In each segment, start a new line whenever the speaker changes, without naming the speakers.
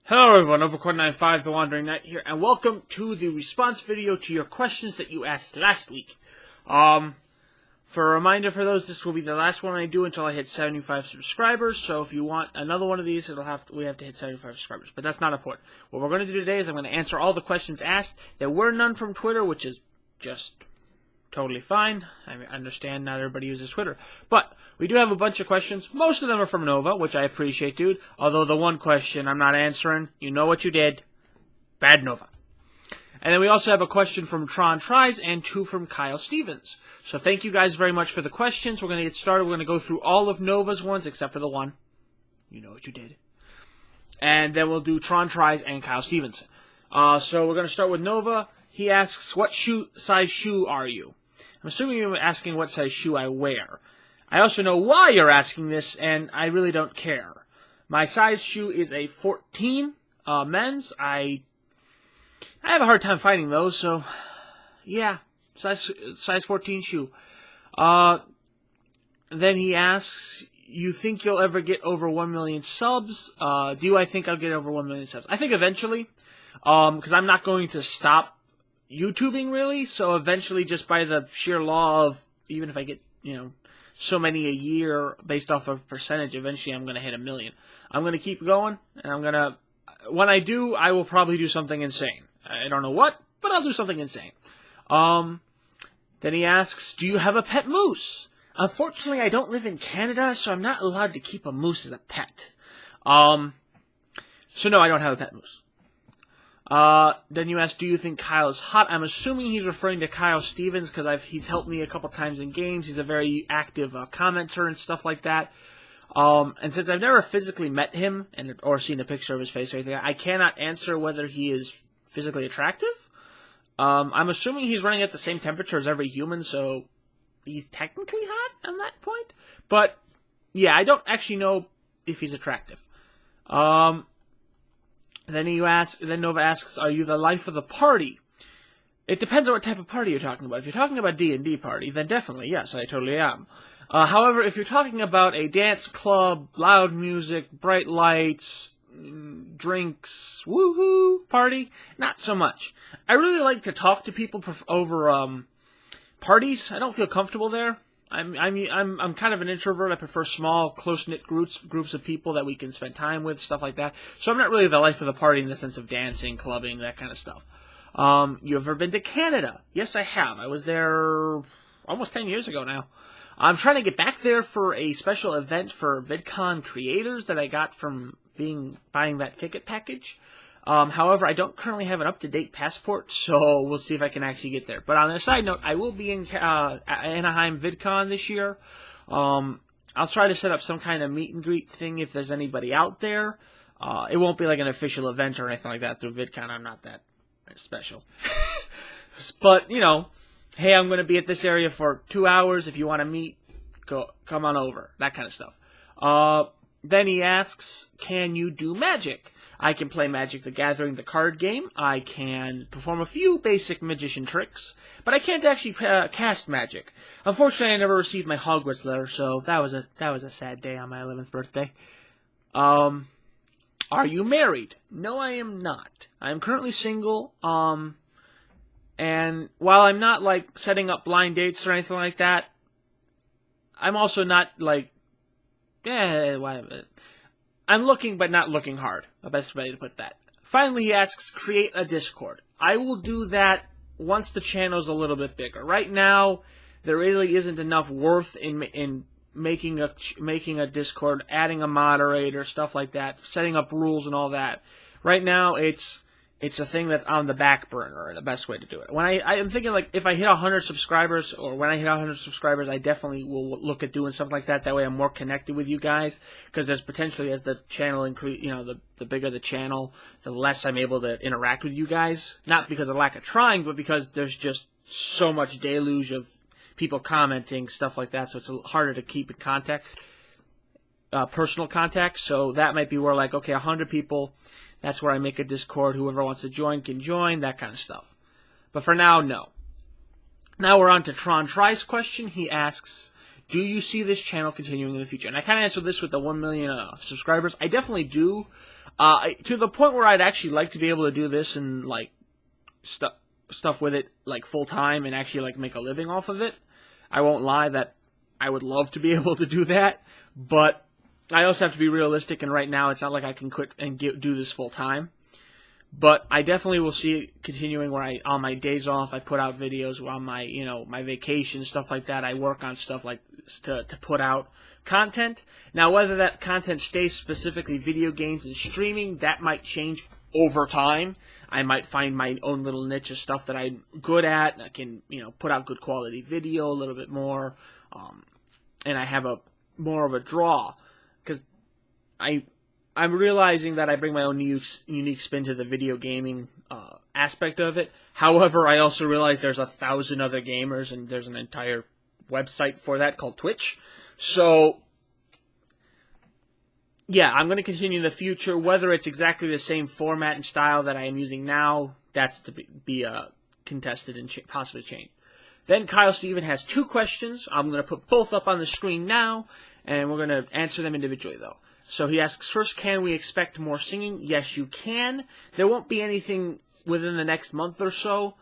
Hello everyone, Overcourt95, The Wandering Knight here, and welcome to the response video to your questions that you asked last week. For a reminder for those, this will be the last one I do until I hit 75 subscribers, so if you want another one of these, we have to hit 75 subscribers, but that's not important. What we're going to do today is I'm going to answer all the questions asked. There were none from Twitter, which is just totally fine. I understand not everybody uses Twitter. But we do have a bunch of questions. Most of them are from Nova, which I appreciate, dude. Although the one question I'm not answering, you know what you did. Bad Nova. And then we also have a question from Tron Tries and two from Kyle Stevens. So thank you guys very much for the questions. We're going to get started. We're going to go through all of Nova's ones except for the one. You know what you did. And then we'll do Tron Tries and Kyle Stevens. So we're going to start with Nova. He asks, what size shoe are you? I'm assuming you're asking what size shoe I wear. I also know why you're asking this, and I really don't care. My size shoe is a 14 men's. I have a hard time finding those, so yeah, size 14 shoe. Then he asks, you think you'll ever get over 1 million subs? Do I think I'll get over 1 million subs? I think eventually, because I'm not going to stop YouTubing, really, so eventually, just by the sheer law of, even if I get, so many a year based off of percentage, eventually I'm going to hit 1 million. I'm going to keep going, and when I do, I will probably do something insane. I don't know what, but I'll do something insane. Then he asks, do you have a pet moose? Unfortunately, I don't live in Canada, so I'm not allowed to keep a moose as a pet. So no, I don't have a pet moose. Then you ask, do you think Kyle is hot? I'm assuming he's referring to Kyle Stevens because he's helped me a couple times in games. He's a very active commenter and stuff like that. And since I've never physically met him or seen a picture of his face or anything, I cannot answer whether he is physically attractive. I'm assuming he's running at the same temperature as every human, so he's technically hot on that point. But yeah, I don't actually know if he's attractive. Then Nova asks, are you the life of the party? It depends on what type of party you're talking about. If you're talking about D&D party, then definitely, yes, I totally am. However, if you're talking about a dance club, loud music, bright lights, drinks, woohoo party, not so much. I really like to talk to people over parties. I don't feel comfortable there. I'm kind of an introvert. I prefer small, close-knit groups of people that we can spend time with, stuff like that. So I'm not really the life of the party in the sense of dancing, clubbing, that kind of stuff. You ever been to Canada? Yes, I have. I was there almost 10 years ago now. I'm trying to get back there for a special event for VidCon creators that I got from buying that ticket package. However, I don't currently have an up-to-date passport, so we'll see if I can actually get there. But on a side note, I will be in Anaheim VidCon this year. I'll try to set up some kind of meet and greet thing if there's anybody out there. It won't be like an official event or anything like that through VidCon. I'm not that special. But, hey, I'm going to be at this area for 2 hours. If you want to meet, come on over. That kind of stuff. Then he asks, can you do magic? I can play Magic the Gathering, the card game. I can perform a few basic magician tricks, but I can't actually cast magic. Unfortunately, I never received my Hogwarts letter, so that was a sad day on my 11th birthday. Are you married? No, I am not. I am currently single. And while I'm not like setting up blind dates or anything like that, I'm also not like, I'm looking, but not looking hard. The best way to put that. Finally, he asks, create a Discord. I will do that once the channel's a little bit bigger. Right now, there really isn't enough worth in making a Discord, adding a moderator, stuff like that, setting up rules and all that. Right now, it's a thing that's on the back burner, the best way to do it. When I'm thinking, like, if I hit 100 subscribers, or when I hit 100 subscribers, I definitely will look at doing something like that. That way I'm more connected with you guys, because there's potentially, as the channel increase, the bigger the channel, the less I'm able to interact with you guys. Not because of lack of trying, but because there's just so much deluge of people commenting, stuff like that, so it's harder to keep in contact, personal contact. So that might be where, like, okay, 100 people, that's where I make a Discord. Whoever wants to join can join, that kind of stuff. But for now, no. Now we're on to Tron Tries question. He asks, do you see this channel continuing in the future? And I kind of answered this with the 1 million subscribers. I definitely do. To the point where I'd actually like to be able to do this and like stuff with it like full time and actually like make a living off of it. I won't lie that I would love to be able to do that, but I also have to be realistic, and right now it's not like I can quit and do this full time. But I definitely will see it continuing where on my days off, I put out videos, on my, my vacation, stuff like that. I work on stuff like to put out content. Now, whether that content stays specifically video games and streaming, that might change over time. I might find my own little niche of stuff that I'm good at. I can, put out good quality video a little bit more. And I have more of a draw, because I'm realizing that I bring my own unique spin to the video gaming aspect of it. However, I also realize there's 1,000 other gamers, and there's an entire website for that called Twitch. So, yeah, I'm going to continue in the future. Whether it's exactly the same format and style that I am using now, that's to be contested and possibly changed. Then Kyle Steven has 2 questions. I'm going to put both up on the screen now, and we're going to answer them individually, though. So he asks, first, can we expect more singing? Yes, you can. There won't be anything within the next month or so.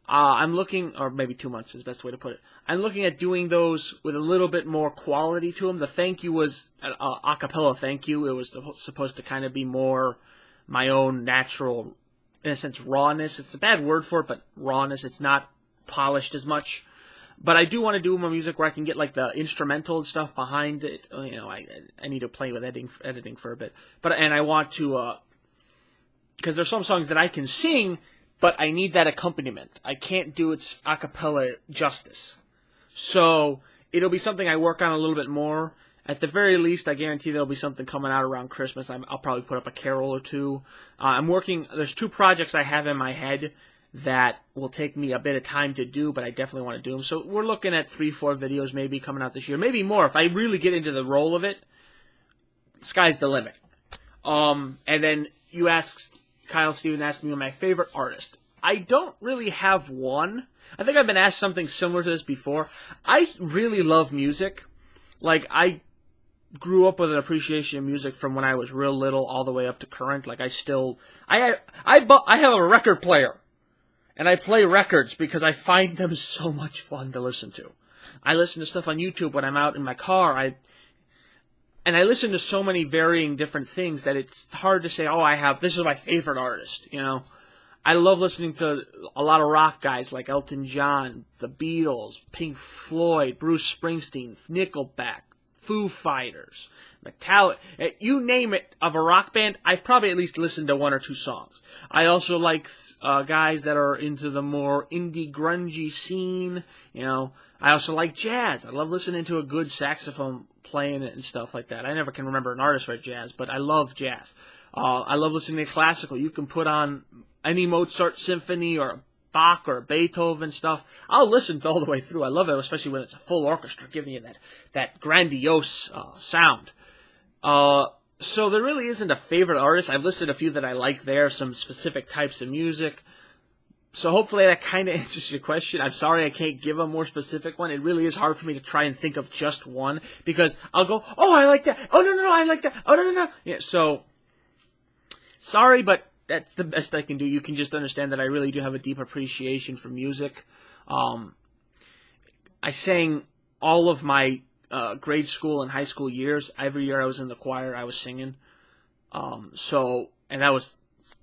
I'm looking, or maybe 2 months is the best way to put it. I'm looking at doing those with a little bit more quality to them. The thank you was a cappella thank you. It was supposed to kind of be more my own natural, in a sense, rawness. It's a bad word for it, but rawness. It's not polished as much. But I do want to do more music where I can get like the instrumental and stuff behind it. I need to play with editing for a bit. And I want to, because there's some songs that I can sing, but I need that accompaniment. I can't do its a cappella justice. So it'll be something I work on a little bit more. At the very least, I guarantee there'll be something coming out around Christmas. I'll probably put up a carol or 2. There's 2 projects I have in my head that will take me a bit of time to do, but I definitely want to do them. So we're looking at 3-4 videos maybe coming out this year. Maybe more. If I really get into the role of it, sky's the limit. And then Kyle Steven asked me my favorite artist. I don't really have one. I think I've been asked something similar to this before. I really love music. Like, I grew up with an appreciation of music from when I was real little all the way up to current. Like, I have a record player. And I play records because I find them so much fun to listen to. I listen to stuff on YouTube when I'm out in my car. And I listen to so many varying different things that it's hard to say, this is my favorite artist, I love listening to a lot of rock guys like Elton John, the Beatles, Pink Floyd, Bruce Springsteen, Nickelback, Foo Fighters, Metallica, you name it, of a rock band, I've probably at least listened to 1 or 2 songs. I also like guys that are into the more indie grungy scene, I also like jazz. I love listening to a good saxophone playing it and stuff like that. I never can remember an artist for jazz, but I love jazz. I love listening to classical. You can put on any Mozart symphony or Bach or Beethoven stuff. I'll listen all the way through. I love it, especially when it's a full orchestra giving you that grandiose sound. So there really isn't a favorite artist. I've listed a few that I like there, some specific types of music. So hopefully that kind of answers your question. I'm sorry I can't give a more specific one. It really is hard for me to try and think of just one, because I'll go, I like that. Oh, no, I like that. Oh, no. Yeah, so, sorry, but that's the best I can do. You can just understand that I really do have a deep appreciation for music. I sang all of my grade school and high school years. Every year I was in the choir, I was singing. And that was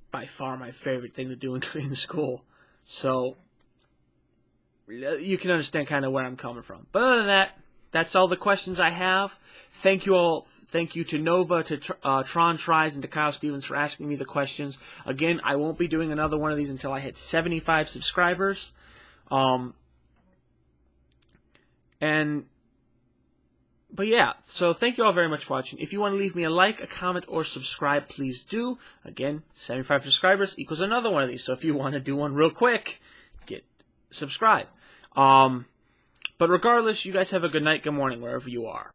by far my favorite thing to do in school. So, you can understand kind of where I'm coming from. But other than that, that's all the questions I have. Thank you all. Thank you to Nova, to Tron Tries, and to Kyle Stevens for asking me the questions. Again, I won't be doing another one of these until I hit 75 subscribers. But yeah, so thank you all very much for watching. If you want to leave me a like, a comment, or subscribe, please do. Again, 75 subscribers equals another one of these. So if you want to do one real quick, subscribe. But regardless, you guys have a good night, good morning, wherever you are.